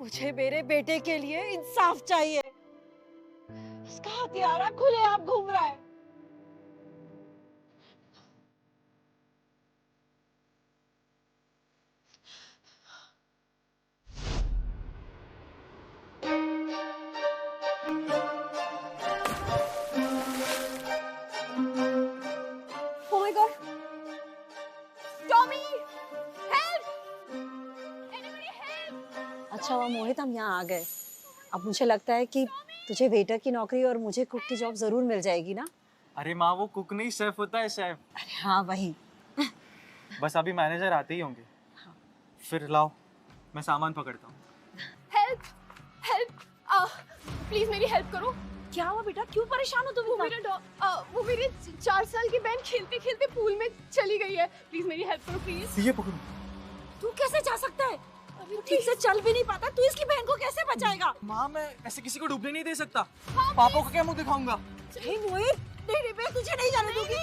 मुझे मेरे बेटे के लिए इंसाफ चाहिए। उसका हथियारा खुलेआम घूम रहा है। Oh my God! Tommy! Help! Anybody help! अच्छा हुआ मोहित हम यहाँ आ गए। अब मुझे लगता है कि तुझे वेटर की नौकरी और मुझे कुक की जॉब जरूर मिल जाएगी ना। अरे माँ, वो कुक नहीं शेफ होता है, शेफ। अरे हाँ वही। बस अभी मैनेजर आते ही होंगे। हाँ। फिर लाओ, मैं सामान पकड़ता हूँ। Help! Help! प्लीज मेरी हेल्प करो। क्या हुआ बेटा, क्यों परेशान हो तुम इतना? वो मेरे 4 साल की बहन खेलते खेलते पूल में चली गई है। प्लीज मेरी हेल्प करो प्लीज। ये पकड़ो। तू कैसे जा सकता है? तू ठीक से चल भी नहीं पाता, तू इसकी बहन को कैसे बचाएगा? माँ, मैं ऐसे किसी को डूबने नहीं दे सकता। पापा को क्या मुंह दिखाऊंगा? नहीं मोहित, नहीं मैं तुझे नहीं जाने दूंगी।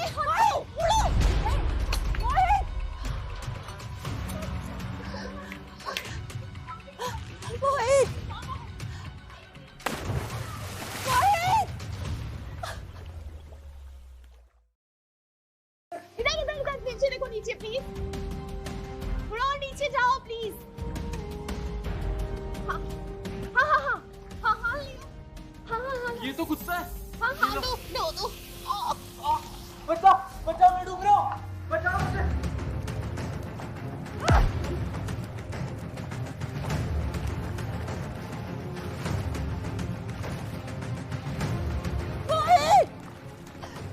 मोहित, इधर नीचे देखो, नीचे प्लीज। थोड़ा और नीचे जाओ प्लीज। हाँ हाँ हाँ हाँ हाँ हाँ लियो। हाँ ये तो गुस्सा है। हाँ हाँ दो। बचाओ बचाओ, मैं डूब रहा हूँ, बचाओ मुझे। मोहित,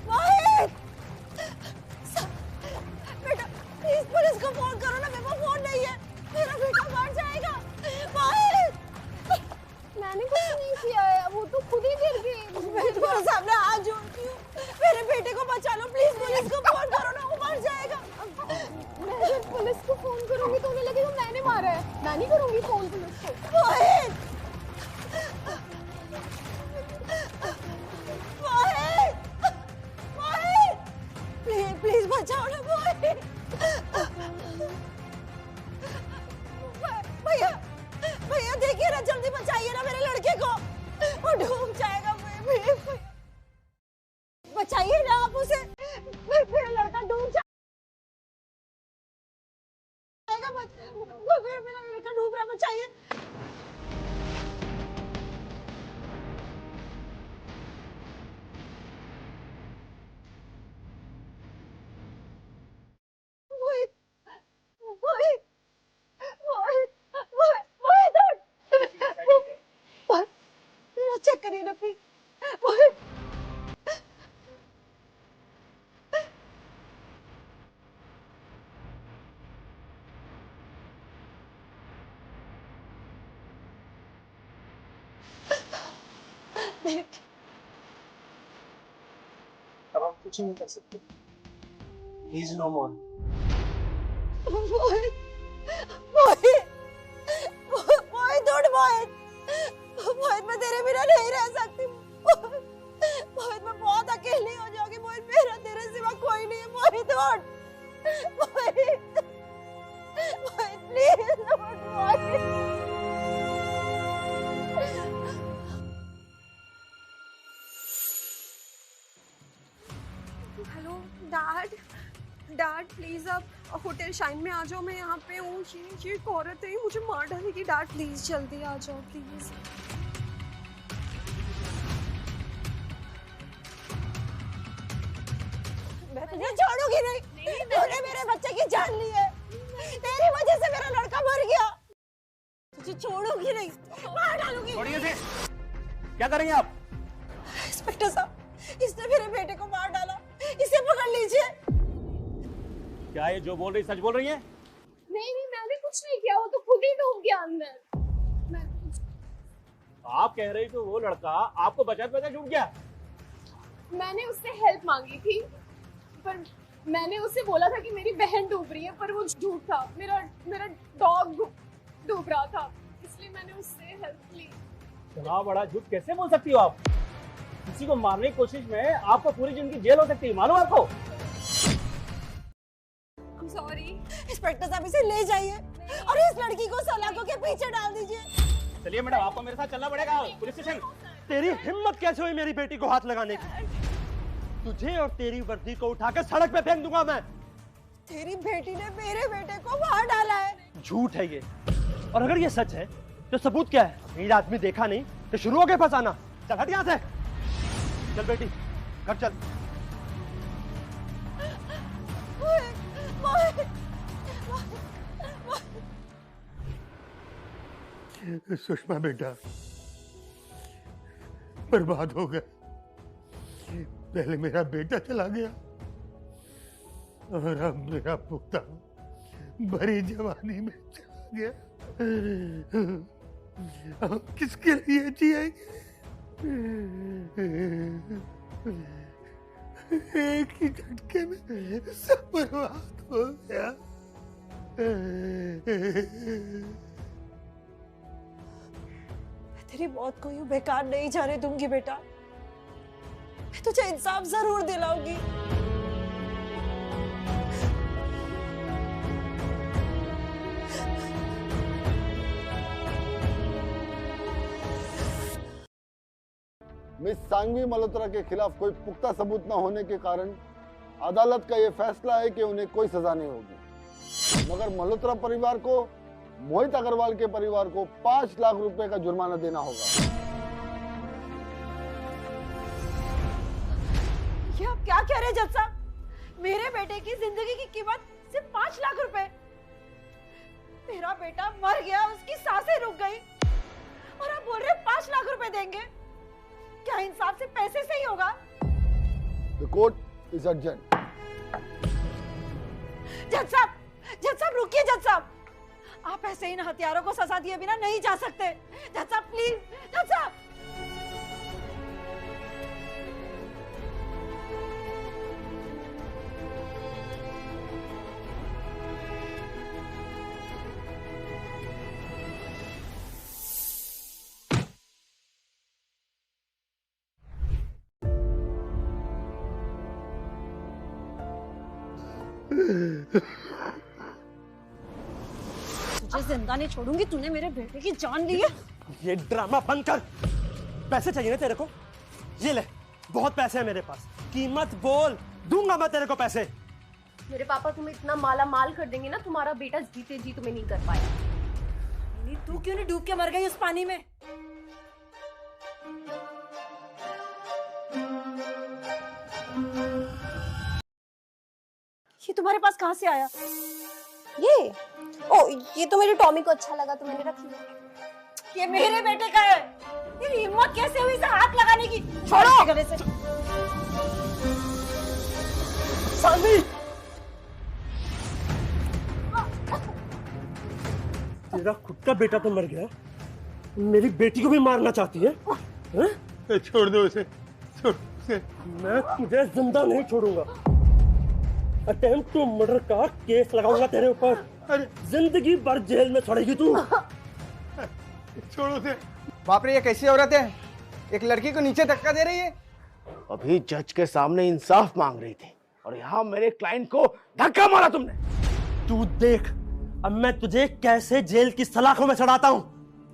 मोहित, बेटा प्लीज पुलिस को फोन करो ना, मेरे पास फोन नहीं है, मेरा बेटा मर जाएगा। मोहित, मैंने कुछ नहीं किया है, वो तो खुद ही गिर गई। मैं तुम्हारे सामने हाथ जोड़ती हूँ, मेरे बेटे को बचा लो प्लीज, पुलिस को फोन करो ना, वो मर जाएगा। मैं अगर पुलिस को फोन करूंगी तो उन्हें लगेगा मैंने मारा है। मैं नहीं करूंगी फोन पुलिस को। मोहित, मोहित, मोहित, प्लीज प्लीज बचाओ ना मोहित। भैया भैया देखिए ना, जल्दी बचाइए ना मेरे लड़के को, वो डूब जाएगा। बचाइए ना आप उसे, मेरा लड़का डूब जाएगा। मेरा लड़का डूब रहा, बचाइए। मोहित, मोहित, मोहित, मोहित, मोहित, मेरा चेक करिए ना प्लीज। मोहित, अब हम कुछ नहीं कर सकते। He is no more. मोहित, मोहित, मोहित उठ मोहित, मोहित मैं तेरे बिना नहीं रह सकती। मोहित मैं बहुत अकेली हो जाऊंगी। मोहित मेरा तेरे सिवा कोई नहीं है। मोहित उठ, मोहित, मोहित प्लीज उठ मोहित। हेलो डैड, डैड प्लीज आप होटल शाइन में आ जाओ। मैं यहाँ पे हूँ। ये एक औरत है, मुझे मार डालेगी। डैड प्लीज जल्दी आ जाओ प्लीज। मैं तुझे छोड़ूंगी नहीं। तूने मेरे बच्चे की जान ली है, तेरी वजह से मेरा लड़का मर गया। तुझे छोड़ूंगी नहीं, मार डालूंगी। छोड़िए इसे। क्या करेंगे आप? इंस्पेक्टर साहब, इसने मेरे बेटे को मार डाला, इसे पकड़ लीजिए। क्या ये जो बोल रही सच बोल रही है? नहीं मैंने कुछ नहीं किया, वो तो खुद ही डूब गया अंदर। आप कह रही तो वो लड़का आपको बचाते बचाते छूट गया। मैंने उससे हेल्प मांगी थी, पर मैंने उससे बोला था कि मेरी बहन डूब रही है, पर वो झूठ था। मेरा डॉग डूब रहा था, इसलिए मैंने उससे हेल्प ली। इतना बड़ा झूठ कैसे बोल सकती हो आप? किसी को मारने की कोशिश में आपको पूरी जिंदगी जेल हो सकती है, मालूम आपको? I'm sorry। इंस्पेक्टर साहब इसे ले जाइए और इस लड़की को सलाखों के पीछे डाल दीजिए। चलिए मैडम, आपको मेरे साथ चलना पड़ेगा पुलिस स्टेशन। तेरी हिम्मत कैसे हुई मेरी बेटी को हाथ लगाने की? तुझे और तेरी वर्दी को उठाकर सड़क पे फेंक दूंगा मैं। तेरी बेटी ने मेरे बेटे को मार डाला है। झूठ है ये, और अगर ये सच है तो सबूत क्या है? अमीर आदमी देखा नहीं तो शुरू हो गए फंसाना। चल हट यहाँ से, चल बेटी घर चल। सुषमा बेटा बर्बाद हो गया। पहले मेरा बेटा चला गया और अब मेरा पुख्ता भरी जवानी में चला गया। अब किसके लिए जिएंगे? एक ही झटके में सब बर्बाद हो गया। तेरी मौत को यूं बेकार नहीं जाने दूंगी बेटा। मैं तुझे इंसाफ जरूर दिलाऊंगी। मिस सांघवी मल्होत्रा के खिलाफ कोई पुख्ता सबूत न होने के कारण अदालत का यह फैसला है कि उन्हें कोई सजा नहीं होगी, मगर मल्होत्रा परिवार को मोहित अग्रवाल के परिवार को 5 लाख रुपए का जुर्माना देना होगा। ये आप क्या कह रहे हैं जज साहब? मेरे बेटे की जिंदगी की कीमत सिर्फ 5 लाख रुपए। मेरा बेटा मर गया, उसकी सांसें रुक गई और आप बोल रहे हैं 5 लाख रुपए देंगे? क्या इंसाफ से पैसे से ही होगा? The court is adjourned. जज साहब रुकिए जज साहब। आप ऐसे इन हथियारों को सजा दिए बिना नहीं जा सकते। जज साहब प्लीज, जज साहब। तुझे जिंदा नहीं छोड़ूंगी। तूने मेरे बेटे की जान ली है। ये ड्रामा बंद कर। पैसे चाहिए ना तेरे को? ये ले, बहुत पैसे हैं मेरे पास। कीमत बोल, दूंगा मैं तेरे को पैसे। मेरे पापा तुम्हें इतना माला माल कर देंगे ना, तुम्हारा बेटा जीते जी तुम्हें नहीं कर पाया। तू क्यों नहीं डूब के मर गई उस पानी में? ये तुम्हारे पास कहाँ से आया? ये तो मेरे टॉमी को अच्छा लगा तो मैंने रख लिया। ये मेरे बेटे का है। तेरी हिम्मत कैसे हुई इसे हाथ लगाने की? छोड़ो गले से। सांघवी, तेरा खुद का बेटा तो मर गया, मेरी बेटी को भी मारना चाहती है? छोड़ दो उसे, छोड़ उसे। मैं तुझे जिंदा नहीं छोड़ूंगा। अटेम्प्ट टू मर्डर का केस लगाऊंगा तेरे ऊपर। अरे जिंदगी भर जेल में सड़ेगी तू। छोड़ो उसे। बाप रे, ये कैसी औरत है? एक लड़की को नीचे धक्का दे रही है। अभी जज के सामने इंसाफ मांग रही थी और यहाँ मेरे क्लाइंट को धक्का मारा तुमने। तू देख अब मैं तुझे कैसे जेल की सलाखों में चढ़ाता हूँ।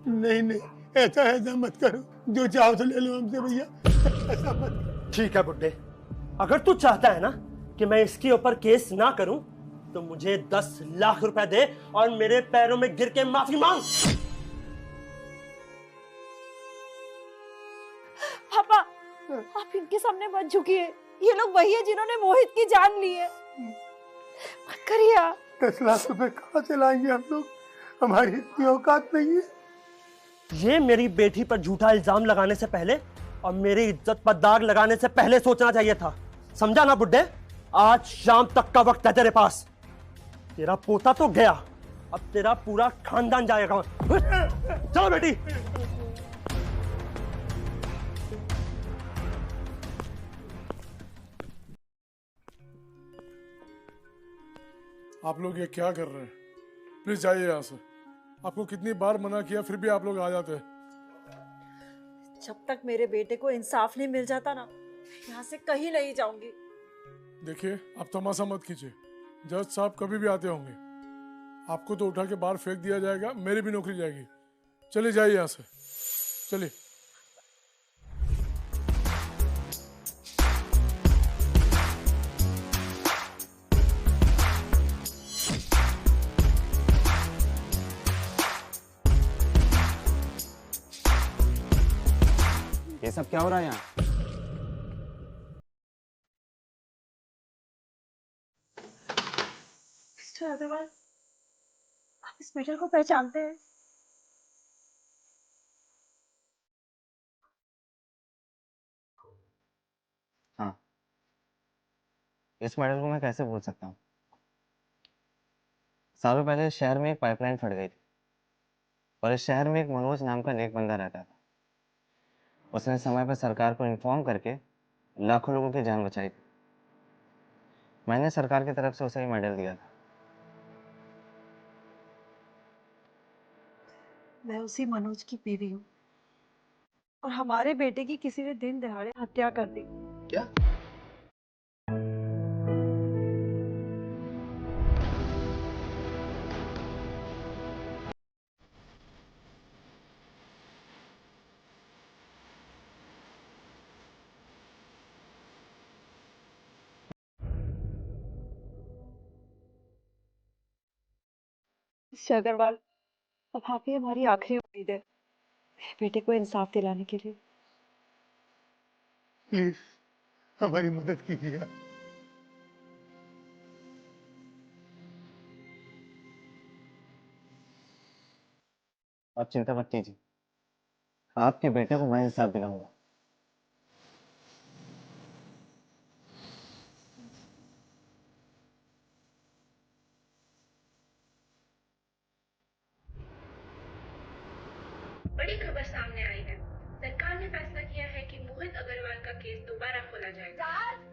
नहीं, ऐसा मत करो। जो चाहो तो ले लो हमसे भैया, ऐसा मत। ठीक है बुड्ढे, अगर तू चाहता है ना कि मैं इसके ऊपर केस ना करूं तो मुझे 10 लाख रुपए दे और मेरे पैरों में गिर के माफी मांग। पापा, आप इनके सामने मत झुकिए। ये लोग वही है जिन्होंने मोहित की जान ली है। मत करिए आप। 10 लाख रुपए कहाँ से लाएंगे हम लोग? हमारी इतनी औकात नहीं है। ये मेरी बेटी पर झूठा इल्जाम लगाने से पहले और मेरी इज्जत पर दाग लगाने से पहले सोचना चाहिए था। समझा ना बुड्ढे? आज शाम तक का वक्त है तेरे पास। तेरा पोता तो गया, अब तेरा पूरा खानदान जाएगा। चलो बेटी। आप लोग ये क्या कर रहे हैं? प्लीज जाइए यहाँ से। आपको कितनी बार मना किया फिर भी आप लोग आ जाते हैं। जब तक मेरे बेटे को इंसाफ नहीं मिल जाता ना, यहाँ से कहीं नहीं जाऊंगी। देखिए, आप तमाशा मत कीजिए। जज साहब कभी भी आते होंगे। आपको तो उठा के बाहर फेंक दिया जाएगा, मेरी भी नौकरी जाएगी। चलिए जाइए यहाँ से, चलिए। ये सब क्या हो रहा है यहाँ? मिस्टर अग्रवाल, आप इस मैटर को पहचानते हैं? हाँ, इस मैटर को मैं कैसे भूल सकता हूँ। सालों पहले शहर में एक पाइपलाइन फट गई थी और इस शहर में एक मनोज नाम का नेक बंदा रहता था। उसने समय पर सरकार को इन्फॉर्म करके लाखों लोगों की जान बचाई थी। मैंने सरकार की तरफ से उसे मेडल दिया था। मैं उसी मनोज की बीवी हूँ और हमारे बेटे की किसी ने दिन दहाड़े हत्या कर दी। क्या? मिस्टर अग्रवाल, अब आप ही हमारी आखिरी उम्मीद है मेरे बेटे को इंसाफ दिलाने के लिए। प्लीज हमारी मदद कीजिए। आप चिंता मत कीजिए, आपके बेटे को मैं इंसाफ दिलाऊंगा। बड़ी खबर सामने आई है। सरकार ने फैसला किया है कि मोहित अग्रवाल का केस दोबारा खोला जाएगा।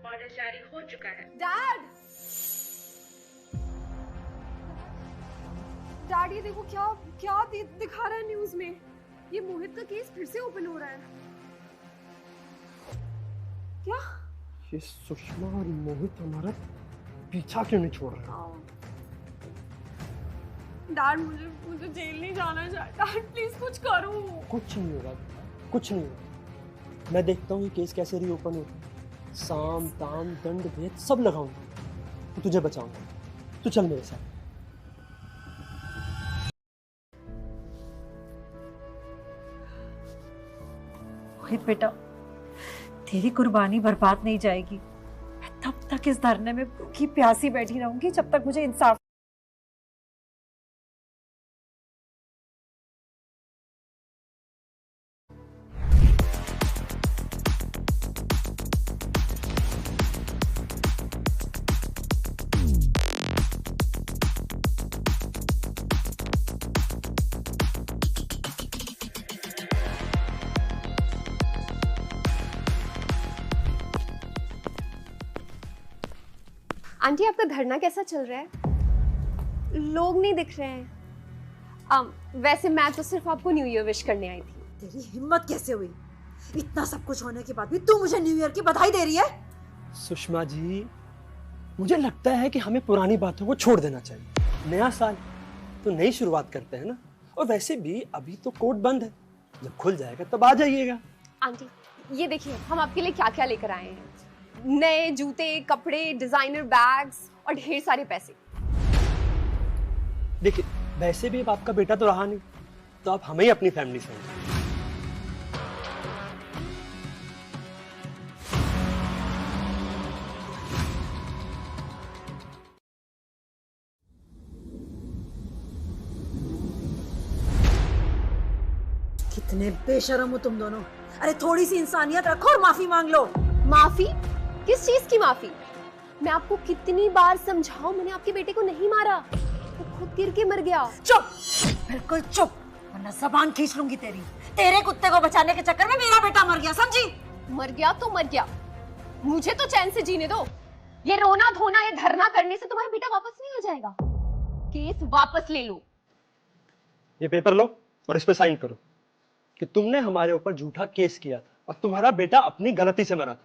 ऑर्डर जारी हो चुका है। डैड ये देखो क्या क्या दिखा रहा है न्यूज में। ये मोहित का केस फिर से ओपन हो रहा है। क्या? ये सुषमा और मोहित हमारा पीछा क्यों नहीं छोड़ रहे? डैड मुझे जेल नहीं जाना चाहिए। डैड प्लीज कुछ करो। कुछ नहीं होगा, कुछ नहीं होगा। मैं देखता हूँ ये केस कैसे रीओपन होता है। साम दाम दंड भेद सब लगाऊंगा तो तुझे बचाऊंगा। तू चल मेरे साथ। मोहित बेटा, तेरी कुर्बानी बर्बाद नहीं जाएगी। मैं तब तक इस धरने में भूखी प्यासी बैठी रहूंगी जब तक मुझे इंसाफ। आंटी आपका धरना कैसा चल रहा है? लोग नहीं दिख रहे हैं। वैसे मैं तो सिर्फ आपको न्यू ईयर विश करने आई थी। तेरी हिम्मत कैसे हुई? इतना सब कुछ होने के बाद भी तू मुझे न्यू ईयर की बधाई दे रही है? सुषमा जी, मुझे लगता है कि हमें पुरानी बातों को छोड़ देना चाहिए। नया साल तो नई शुरुआत करते हैं ना। और वैसे भी अभी तो कोर्ट बंद है, जब खुल जाएगा तब आ जाइएगा। आंटी ये देखिए हम आपके लिए क्या क्या लेकर आए हैं। नए जूते, कपड़े, डिजाइनर बैग्स और ढेर सारे पैसे। देखिए वैसे भी अब आपका बेटा तो रहा नहीं, तो आप हमें ही अपनी फैमिली समझिए। कितने बेशर्म हो तुम दोनों। अरे थोड़ी सी इंसानियत रखो और माफी मांग लो। माफी? किस चीज की माफी? मैं आपको कितनी बार समझाऊं, मैंने आपके बेटे को नहीं मारा, वो खुद गिर के मर गया। चुप, बिल्कुल चुप, वरना जबान खींच लूंगी तेरी। तेरे कुत्ते को बचाने के चक्कर में मेरा बेटा मर गया, समझी? मर गया तो मर गया, मुझे तो चैन से जीने दो। ये रोना धोना, ये धरना करने से तुम्हारा बेटा वापस नहीं आ जाएगा। केस वापस ले लो। ये पेपर लो और इस पे साइन करो कि तुमने हमारे ऊपर झूठा केस किया था और तुम्हारा बेटा अपनी गलती से मरा था,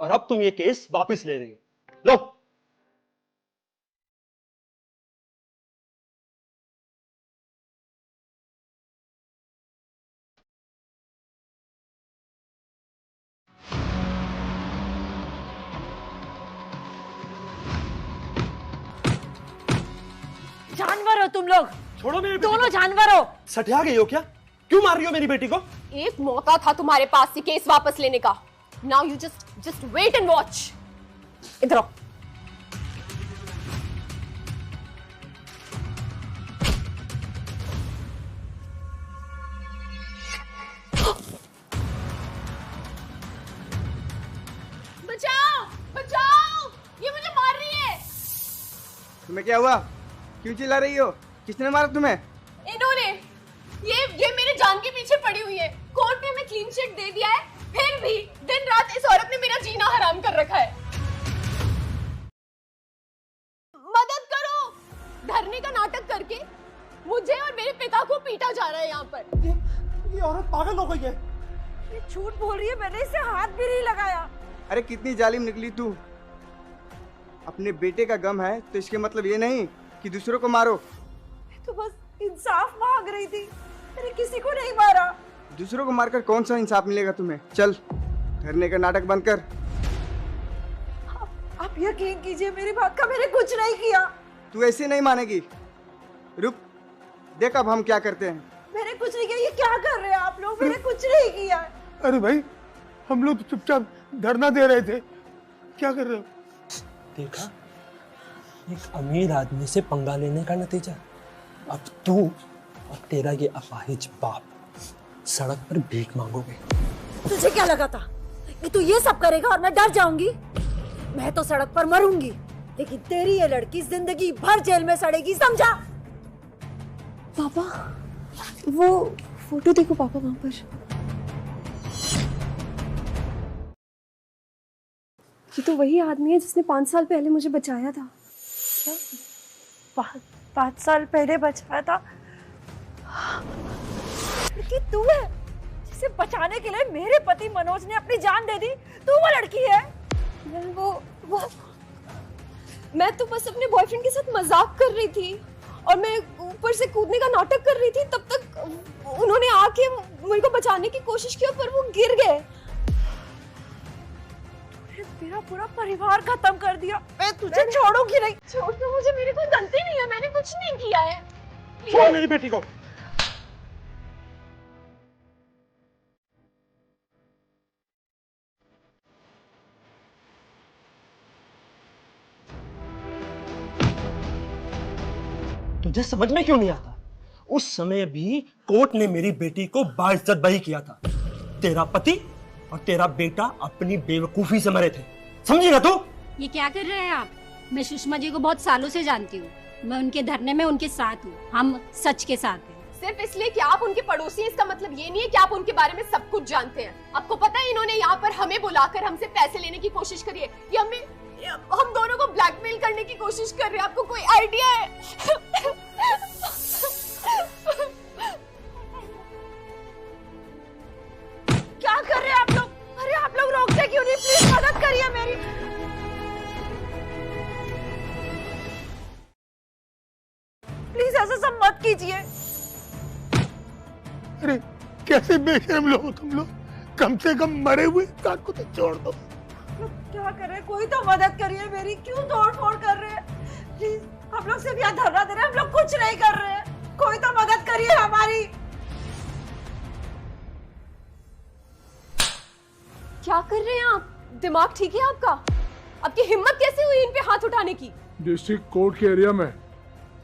और अब तुम ये केस वापस ले रही हो। लो। जानवर हो तुम लोग, छोड़ो मेरी दोनों जानवर हो। सठिया गई हो क्या? क्यों मार रही हो मेरी बेटी को? एक मौका था तुम्हारे पास से केस वापस लेने का। Now you just wait and watch. इधर आओ। बचाओ बचाओ, ये मुझे मार रही है। तुम्हें क्या हुआ? क्यों चिल्ला रही हो? किसने मारा तुम्हें? इन्होंने, ये मेरे जान के पीछे पड़ी हुई है। कोर्ट ने हमें क्लीन चिट दे दिया है, फिर भी दिन रात इस औरत ने मेरा जीना हराम कर रखा है। मदद करो। धरने का नाटक करके मुझे और मेरे पिता को पीटा जा रहा है यहाँ पर। ये औरत पागल हो गई है। ये झूठ बोल रही है, मैंने इसे हाथ भी नहीं लगाया। अरे कितनी जालिम निकली तू। अपने बेटे का गम है तो इसके मतलब ये नहीं कि दूसरों को मारो। तो बस इंसाफ मांग रही थी, मैंने किसी को नहीं मारा। दूसरों को मारकर कौन सा इंसाफ मिलेगा तुम्हें? चल, धरने का नाटक बंद कर। आप यकीन कीजिए मेरी बात का, मैंने कुछ नहीं किया। तू ऐसे नहीं मानेगी। रुक, देख अब हम क्या करते हैं। मैंने कुछ नहीं किया। ये क्या कर रहे हैं आप लोग? मैंने कुछ नहीं किया। अरे भाई, हम लोग तो चुपचाप धरना दे रहे थे, क्या कर रहे हो? देखा, एक अमीर आदमी से पंगा लेने का नतीजा। अब तू और तेरा ये अपाहिज बाप सड़क पर भीख मांगोगे। तुझे क्या लगा था कि तू ये सब करेगा और मैं डर जाऊंगी? मैं तो सड़क पर मरूंगी, लेकिन तेरी ये लड़की जिंदगी भर जेल में सड़ेगी, समझा? पापा, वो फोटो देखो पापा वहां पर। ये तो वही आदमी है जिसने 5 साल पहले मुझे बचाया था। क्या? 5 साल पहले बचाया था? लड़की तू है जिसे बचाने के लिए मेरे पति मनोज ने अपनी जान दे दी? तू वो लड़की है? वो मैं तो बस अपने बॉयफ्रेंड के साथ मजाक कर रही थी और मैं ऊपर से कूदने का नाटक कर रही थी। तब तक उन्होंने आके मेरे को बचाने की कोशिश की पर वो गिर गए। मेरा पूरा परिवार खत्म कर दिया। मैं तुझे छोड़ूंगी नहीं। छोड़ दो मुझे, मेरी कोई गलती नहीं है, मैंने कुछ नहीं किया है। छोड़ मेरी बेटी को। तुझे समझ में क्यों नहीं आता? उस समय भी कोर्ट ने मेरी बेटी को बाइज्जत बरी किया था। तेरा पति और तेरा बेटा अपनी बेवकूफी से मरे थे, समझी ना तू? ये क्या कर रहे हैं आप? मैं सुषमा जी को बहुत सालों से जानती हूँ। मैं उनके धरने में उनके साथ हूँ। हम सच के साथ हैं। सिर्फ इसलिए कि आप उनके पड़ोसी हैं, इसका मतलब ये नहीं है कि आप उनके बारे में सब कुछ जानते हैं। आपको पता है इन्होंने यहाँ पर हमें बुलाकर हमसे पैसे लेने की कोशिश करी है। ये हम दोनों को ब्लैकमेल करने की कोशिश कर रहे हैं। आपको कोई आइडिया है? क्या कर रहे हैं आप लोग? अरे आप लोग रोकते क्यों नहीं? प्लीज मदद करिए मेरी। प्लीज ऐसा सब मत कीजिए। अरे कैसे बेशरम लोग हो तुम लोग? कम से कम मरे हुए काट को तो छोड़ दो। क्या कर रहे हैं? कोई तो मदद करिए मेरी। क्यों तोड़ फोड़ कर रहे हैं? प्लीज, हम लोग सिर्फ यहाँ धरना दे रहे हैं, हम लोग कुछ नहीं कर रहे हैं। कोई तो मदद करिए हमारी। क्या कर रहे हैं आप? दिमाग ठीक है आपका? आपकी हिम्मत कैसे हुई इन पे हाथ उठाने की? डिस्ट्रिक्ट कोर्ट के एरिया में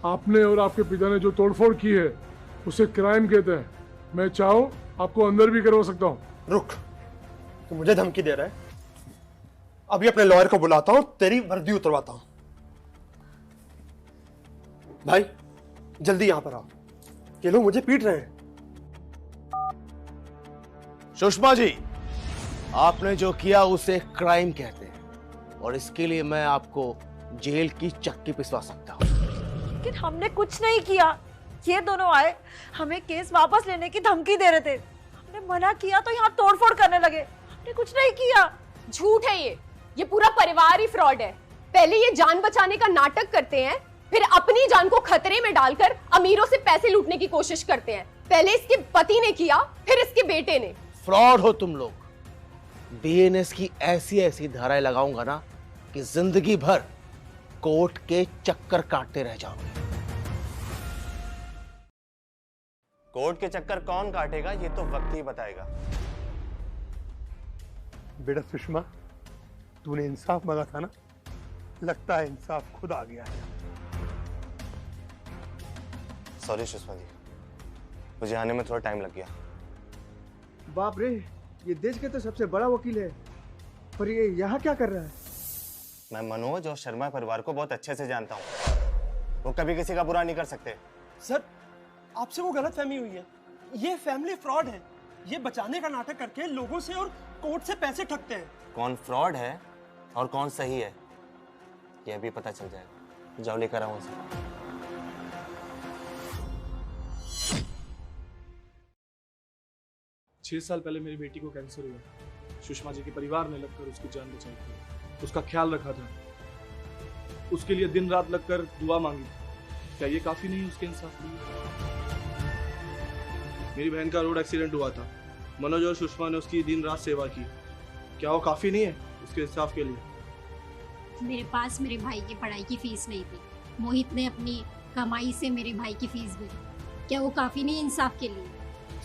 आपने और आपके पिता ने जो तोड़फोड़ की है उसे क्राइम कहते हैं। मैं चाहूँ आपको अंदर भी करवा सकता हूँ। रुक, तू मुझे धमकी दे रहा है? अभी अपने लॉयर को बुलाता हूँ, तेरी वर्दी उतरवाता हूँ। भाई जल्दी यहाँ पर आओ, ये लोग मुझे पीट रहे हैं। सुषमा जी, आपने जो किया उसे क्राइम कहते हैं और इसके लिए मैं आपको जेल की चक्की पिसवा सकता हूँ। लेकिन हमने कुछ नहीं किया। ये दोनों आए, हमें केस वापस लेने की धमकी दे रहे थे। हमने मना किया तो यहाँ तोड़फोड़ करने लगे। हमने कुछ नहीं किया। झूठ है ये पूरा परिवार ही फ्रॉड है। पहले ये जान बचाने का नाटक करते हैं, फिर अपनी जान को खतरे में डालकर अमीरों से पैसे लूटने की कोशिश करते हैं। पहले इसके पति ने किया, फिर इसके बेटे ने। फ्रॉड हो तुम लोग। बीएनएस की ऐसी ऐसी धाराएं लगाऊंगा ना कि जिंदगी भर कोर्ट के चक्कर काटते रह जाओगे। कोर्ट के चक्कर कौन काटेगा ये तो वक्त ही बताएगा। बेटा सुषमा, तूने इंसाफ मांगा था ना, लगता है इंसाफ खुद आ गया है। सॉरी सुषमा जी, मुझे आने में थोड़ा टाइम लग गया। बाप रे, ये देश के तो सबसे बड़ा वकील है, पर ये यहाँ क्या कर रहा है? मैं मनोज और शर्मा परिवार को बहुत अच्छे से जानता हूँ। वो कभी किसी का बुरा नहीं कर सकते। सर, आपसे वो गलतफहमी हुई है। ये फैमिली फ्रॉड है। ये बचाने का नाटक करके लोगों से और कोर्ट से पैसे ठगते हैं। कौन फ्रॉड है और कौन सही है ये अभी पता चल जाएगा। जाओ लेकर आओ उसे। 6 साल पहले मेरी बेटी को कैंसर हुआ। सुषमा जी के परिवार ने लगकर उसकी जान बचाई थी, उसका ख्याल रखा था, उसके लिए दिन रात लगकर दुआ मांगी। क्या ये काफी नहीं उसके इंसाफ के लिए? मेरी बहन का रोड एक्सीडेंट हुआ था, मनोज और सुषमा ने उसकी दिन रात सेवा की। क्या वो काफी नहीं है उसके इंसाफ के लिए? मेरे पास मेरे भाई की पढ़ाई की फीस नहीं थी। मोहित ने अपनी कमाई से मेरे भाई की फीस भरी। क्या वो काफी नहीं इंसाफ के लिए?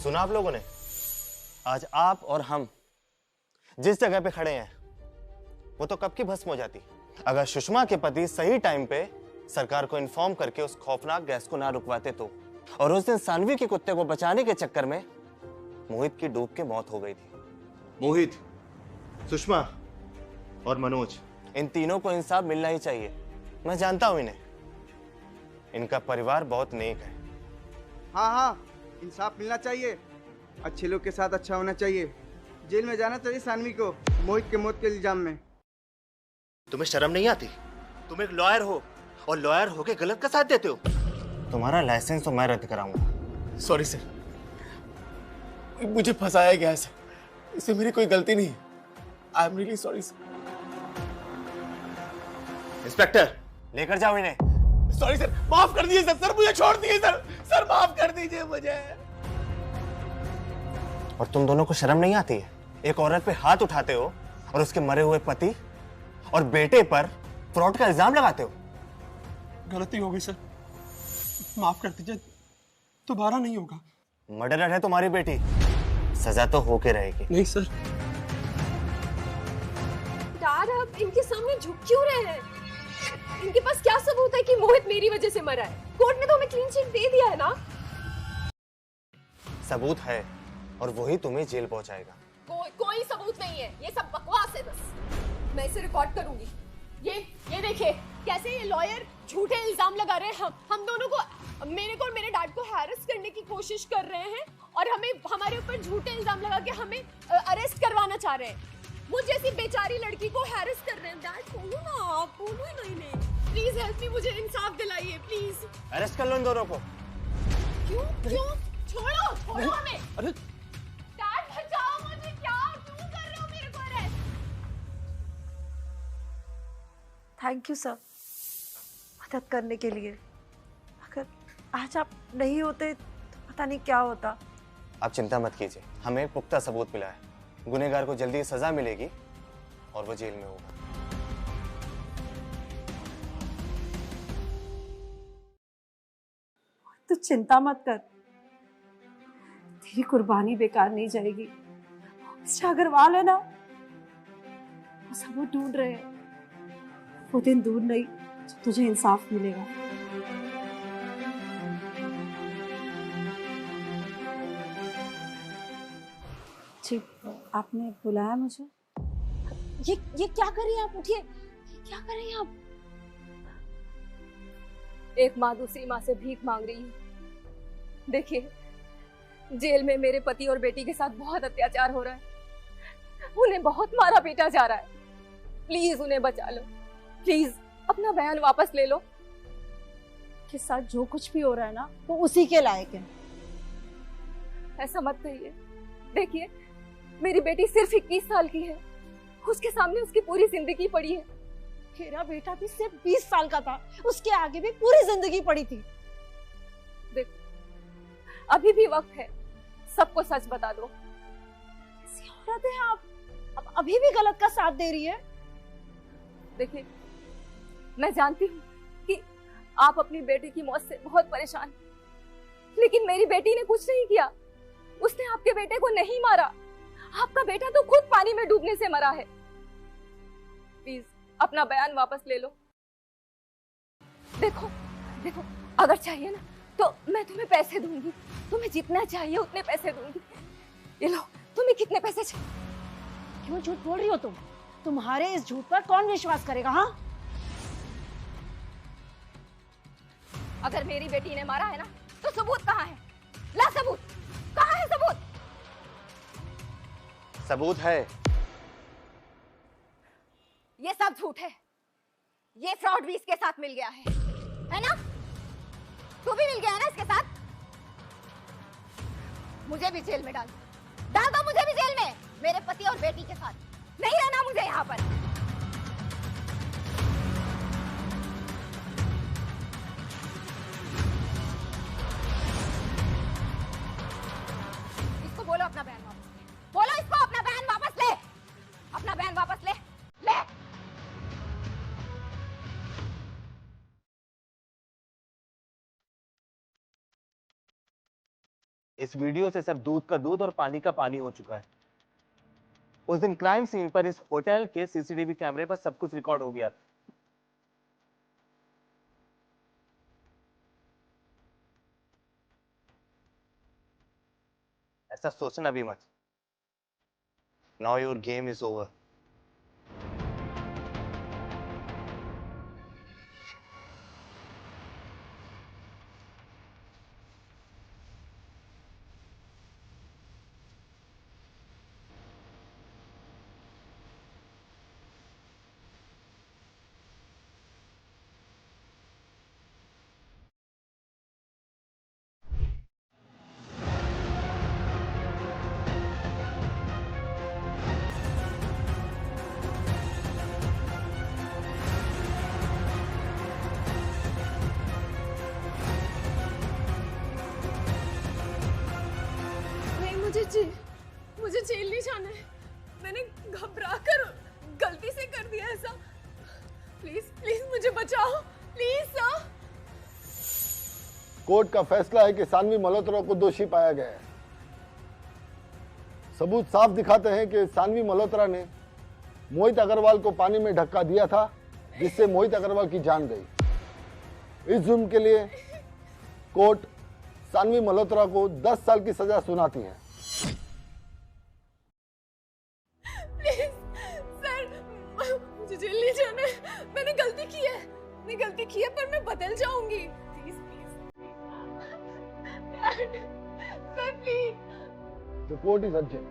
सुना आप लोगों ने, आज आप और हम जिस जगह पे खड़े हैं वो तो कब की भस्म हो जाती अगर सुषमा के पति सही टाइम पे सरकार को इन्फॉर्म करके उस खौफनाक गैस को ना रुकवाते तो। और उस दिन सानवी के कुत्ते को बचाने के चक्कर में मोहित की डूब के मौत हो गई थी। मोहित, सुषमा और मनोज, इन तीनों को इंसाफ मिलना ही चाहिए। मैं जानता हूं इन्हें, इनका परिवार बहुत नेक है। हाँ, इंसाफ मिलना चाहिए। अच्छे लोग के साथ अच्छा होना चाहिए। जेल में जाना चाहिए सानवी को मोहित के मौत के इल्जाम में। तुम्हें शर्म नहीं आती? तुम एक लॉयर हो और लॉयर होके गलत का साथ देते हो। तुम्हारा लाइसेंस तो मैं रद्द कराऊंगा। सॉरी सर, मुझे फंसाया गया सर, इसमें मेरी कोई गलती नहीं है। I am really sorry sir. Inspector, लेकर जाओ इन्हें। सॉरी सर, माफ कर दीजिए सर, मुझे छोड़ दीजिए सर, सर माफ कर दीजिए मुझे। और तुम दोनों को शर्म नहीं आती है? एक औरत पे हाथ उठाते हो और उसके मरे हुए पति और बेटे पर फ्रॉड का इल्जाम लगाते हो। गलती हो गई सर, माफ कर दीजिए, दोबारा नहीं होगा। मर्डरर है तुम्हारी बेटी, सजा तो होके रहेगी। नहीं सर। डैड, आप इनके सामने झुक क्यों रहे हैं? इनके पास क्या सबूत है कि मोहित मेरी वजह से मरा है? कोर्ट ने तो हमें क्लीन चिट दे दिया है ना। सबूत है और वही तुम्हें जेल पहुंचाएगा। कोई सबूत नहीं है, ये सब बकवास है बस। मैं इसे रिकॉर्ड करूंगी। ये देखिए कैसे ये लॉयर झूठे इल्जाम लगा रहे हैं। हम दोनों को, मेरे को और मेरे डैड को हैरेस करने की कोशिश कर रहे हैं और हमें हमारे ऊपर झूठे इल्जाम लगा के हमें अरेस्ट करवाना चाह रहे हैं। मुझ जैसी बेचारी लड़की को हैरेस कर रहे हैं। डैड बोलो ना, आप बोलो ही नहीं। प्लीज हेल्प मी, मुझे इंसाफ दिलाइए प्लीज। अरेस्ट कर लो इन दोनों को। क्यों? छोड़ो हमें। अरे डैड बचाओ मुझे, क्या क्यों कर रहे हो मेरे को अरेस्ट? थैंक यू सर, मदद करने के लिए। अगर आज आप नहीं होते तो पता नहीं क्या होता। आप चिंता मत कीजिए, हमें पुख्ता सबूत मिला है। गुनहगार को जल्दी सजा मिलेगी और वो जेल में होगा। तू चिंता मत कर, तेरी कुर्बानी बेकार नहीं जाएगी। मिस्टर अग्रवाल है ना, वो सबूत ढूंढ रहे हैं। वो दिन दूर नहीं जब तुझे इंसाफ मिलेगा। जी, आपने बुलाया मुझे? ये क्या कर रही हैं आप? उठिए, क्या कर रही हैं आप? एक माँ दूसरी माँ से भीख मांग रही है। देखिए, जेल में मेरे पति और बेटी के साथ बहुत अत्याचार हो रहा है। उन्हें बहुत मारा पीटा जा रहा है। प्लीज उन्हें बचा लो, प्लीज अपना बयान वापस ले लो। के साथ जो कुछ भी हो रहा है ना, वो उसी के लायक है। ऐसा मत कहिए। देखिए, मेरी बेटी सिर्फ 21 साल की है, उसके सामने उसकी पूरी जिंदगी पड़ी है। मेरा बेटा भी सिर्फ 20 साल का था, उसके आगे भी पूरी जिंदगी पड़ी थी। देखो, अभी भी वक्त है, सबको सच बता दो। कैसी औरत है आप? अब अभी भी गलत का साथ दे रही है। देखिए, मैं जानती हूँ कि आप अपनी बेटी की मौत से बहुत परेशान हैं, लेकिन मेरी बेटी ने कुछ नहीं किया। उसने आपके बेटे को नहीं मारा। आपका बेटा तो खुद पानी में डूबने से मरा है। प्लीज अपना बयान वापस ले लो। देखो देखो, अगर चाहिए ना तो मैं तुम्हें पैसे दूंगी। तुम्हें जितना चाहिए उतने पैसे दूंगी। ये लो, तुम्हें कितने पैसे चाहिए? क्यों झूठ बोल रही हो तुम? तुम्हारे इस झूठ पर कौन विश्वास करेगा? हाँ, अगर मेरी बेटी ने मारा है ना तो सबूत कहाँ है? ला सबूत, कहाँ है सबूत? सबूत है। ये सब झूठ है। ये फ्रॉड भी इसके साथ मिल गया है ना? तू भी मिल गया है ना इसके साथ? मुझे भी जेल में डाल दो, मुझे भी जेल में, मेरे पति और बेटी के साथ। नहीं रहना मुझे यहाँ पर। इसको बोलो अपना बयान वापस ले। बोलो इसको अपना बयान वापस ले। अपना बयान वापस ले। ले। इस वीडियो से सब दूध का दूध और पानी का पानी हो चुका है। उस दिन क्राइम सीन पर इस होटल के सीसीटीवी कैमरे पर सब कुछ रिकॉर्ड हो गया था। ऐसा सोचना भी मत। Now your game is over. मुझे जेल नहीं जाना है। मैंने घबरा कर गलती से कर दिया ऐसा। प्लीज प्लीज मुझे बचाओ, प्लीज सर। कोर्ट का फैसला है कि सानवी मल्होत्रा को दोषी पाया गया है। सबूत साफ दिखाते हैं कि सानवी मल्होत्रा ने मोहित अग्रवाल को पानी में धक्का दिया था, जिससे मोहित अग्रवाल की जान गई। इस जुर्म के लिए कोर्ट सानवी मल्होत्रा को 10 साल की सजा सुनाती है। प्लीज सर, मुझे जेल नहीं जाना है। मैंने गलती की है, पर मैं बदल जाऊंगी। Please please sir, please. The court is urgent.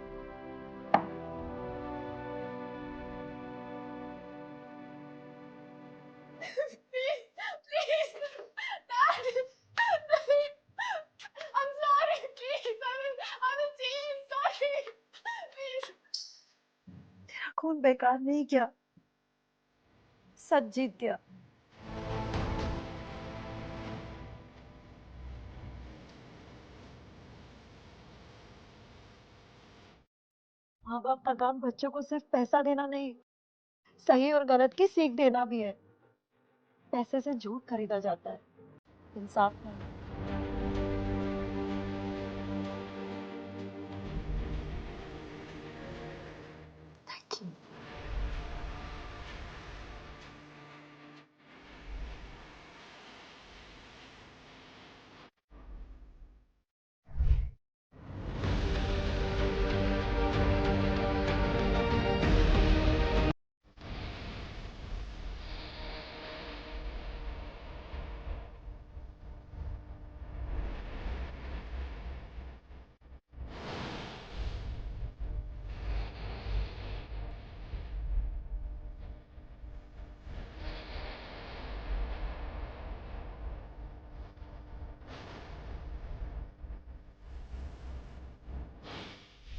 खून बेकार नहीं किया, सच जीत गया। माँ बाप का काम बच्चों को सिर्फ पैसा देना नहीं, सही और गलत की सीख देना भी है। पैसे से झूठ खरीदा जाता है, इंसाफ नहीं।